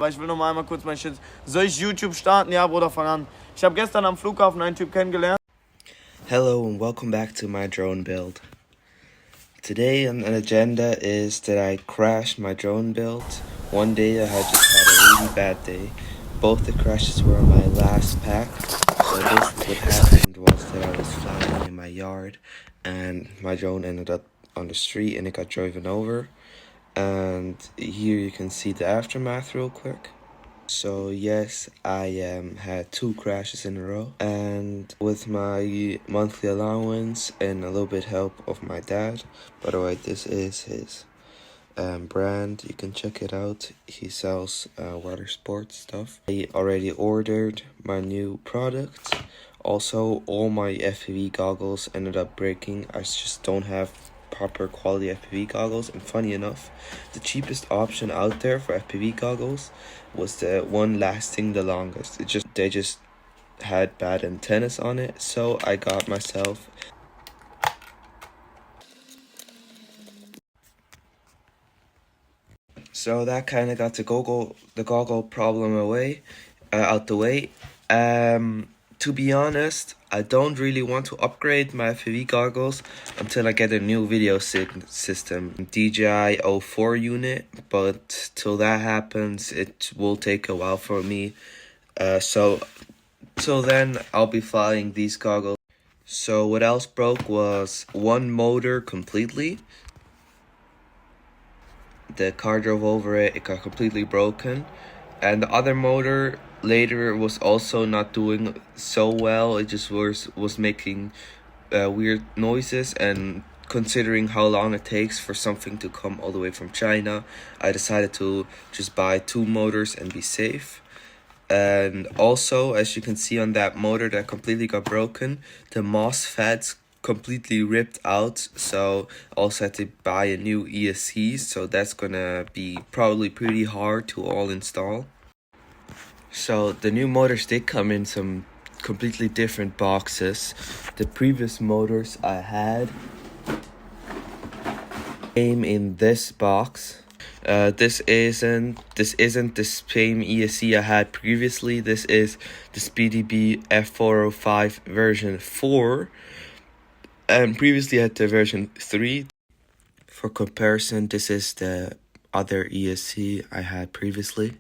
Aber ich will noch mal einmal kurz mein Shit. Soll ich YouTube starten? Ja, Bruder, fang an. Ich habe gestern am Flughafen einen Typ kennengelernt. Hello and welcome back to my drone build. Today on the agenda is that I crashed my drone build. One day I had just had a really bad day. Both the crashes were on my last pack. So basically what happened was that I was flying in my yard and my drone ended up on the street and it got driven over. And here you can see the aftermath real quick. So yes, I had 2 crashes in a row, and with my monthly allowance and a little bit help of my dad. By the way, this is his brand. You can check it out. He sells water sports stuff. I already ordered my new product. Also, all my FPV goggles ended up breaking. I just don't have proper quality FPV goggles, and funny enough, the cheapest option out there for FPV goggles was the one lasting the longest. They just had bad antennas on it, so I got myself so that kind of got the goggle problem out the way. To be honest, I don't really want to upgrade my FPV goggles until I get a new video system, DJI O4 unit, but till that happens, it will take a while for me. So till then, I'll be flying these goggles. So what else broke was one motor completely. The car drove over it, it got completely broken. And the other motor later was also not doing so well. It just was making weird noises, and considering how long it takes for something to come all the way from China, I decided to just buy 2 motors and be safe. And also, as you can see on that motor that completely got broken, the MOSFETs completely ripped out, so also had to buy a new ESC, so that's gonna be probably pretty hard to all install. So the new motors did come in some completely different boxes. The previous motors I had came in this box. This isn't the same ESC I had previously. This is the Speedy B F405 version 4. And previously I had the version 3. For comparison, this is the other ESC I had previously.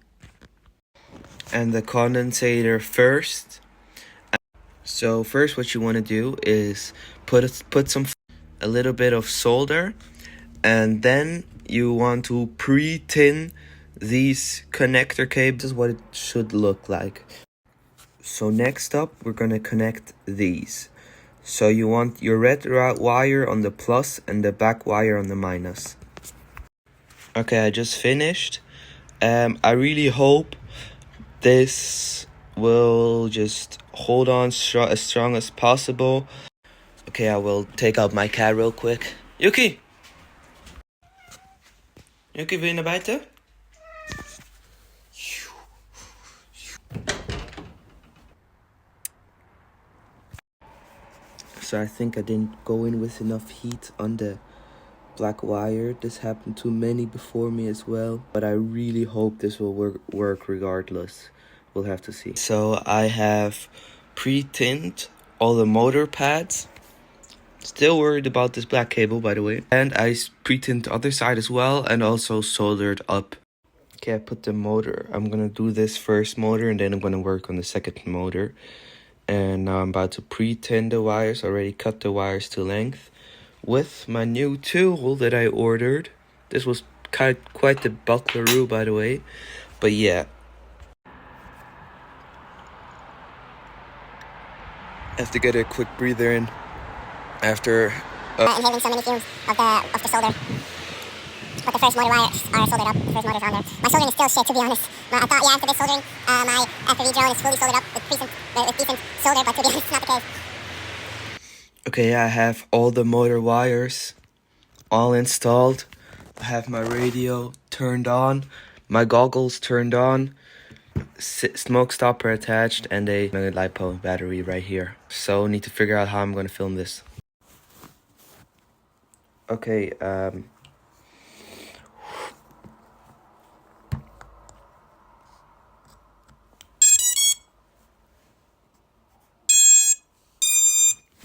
And the condensator first. So first what you want to do is put a little bit of solder, and then you want to pre-tin these connector cables. This is what it should look like. So next up, we're going to connect these. So you want your red wire on the plus and the black wire on the minus. Okay, I just finished. I really hope this will just hold on as strong as possible. Okay, I will take out my cat real quick. Yuki! Yuki, wil je naar buiten? So I think I didn't go in with enough heat on the black wire. This happened to many before me as well, but I really hope this will work regardless. We'll have to see. So I have pre-tinned all the motor pads. Still worried about this black cable, by the way. And I pre-tinned the other side as well, and also soldered up. Okay, I put the motor. I'm gonna do this first motor, and then I'm gonna work on the second motor. And now I'm about to pre-tin the wires. Already cut the wires to length with my new tool that I ordered. This was quite the buckleroo, by the way. But yeah. I have to get a quick breather in after inhaling so many fumes of the solder. But the first motor wires are soldered up. The first motor's on there. My soldering is still shit, to be honest. I thought, yeah, after this soldering, my FPV drone is fully soldered up with decent solder, but to be honest, it's not the case. Okay, I have all the motor wires all installed. I have my radio turned on, my goggles turned on, smoke stopper attached, and a LiPo battery right here. So need to figure out how I'm going to film this. Okay,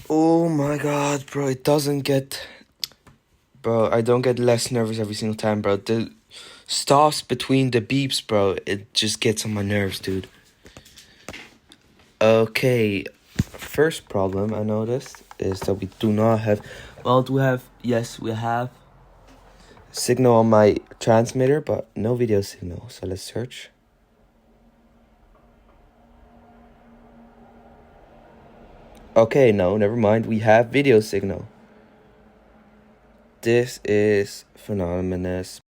Oh my god, bro, it doesn't get... Bro, I don't get less nervous every single time, bro. The stops between the beeps, bro, it just gets on my nerves, dude. Okay, first problem I noticed is that we do not have... Well, yes, we have signal on my transmitter, but no video signal. So let's search. Okay, no, never mind. We have video signal. This is phenomenous.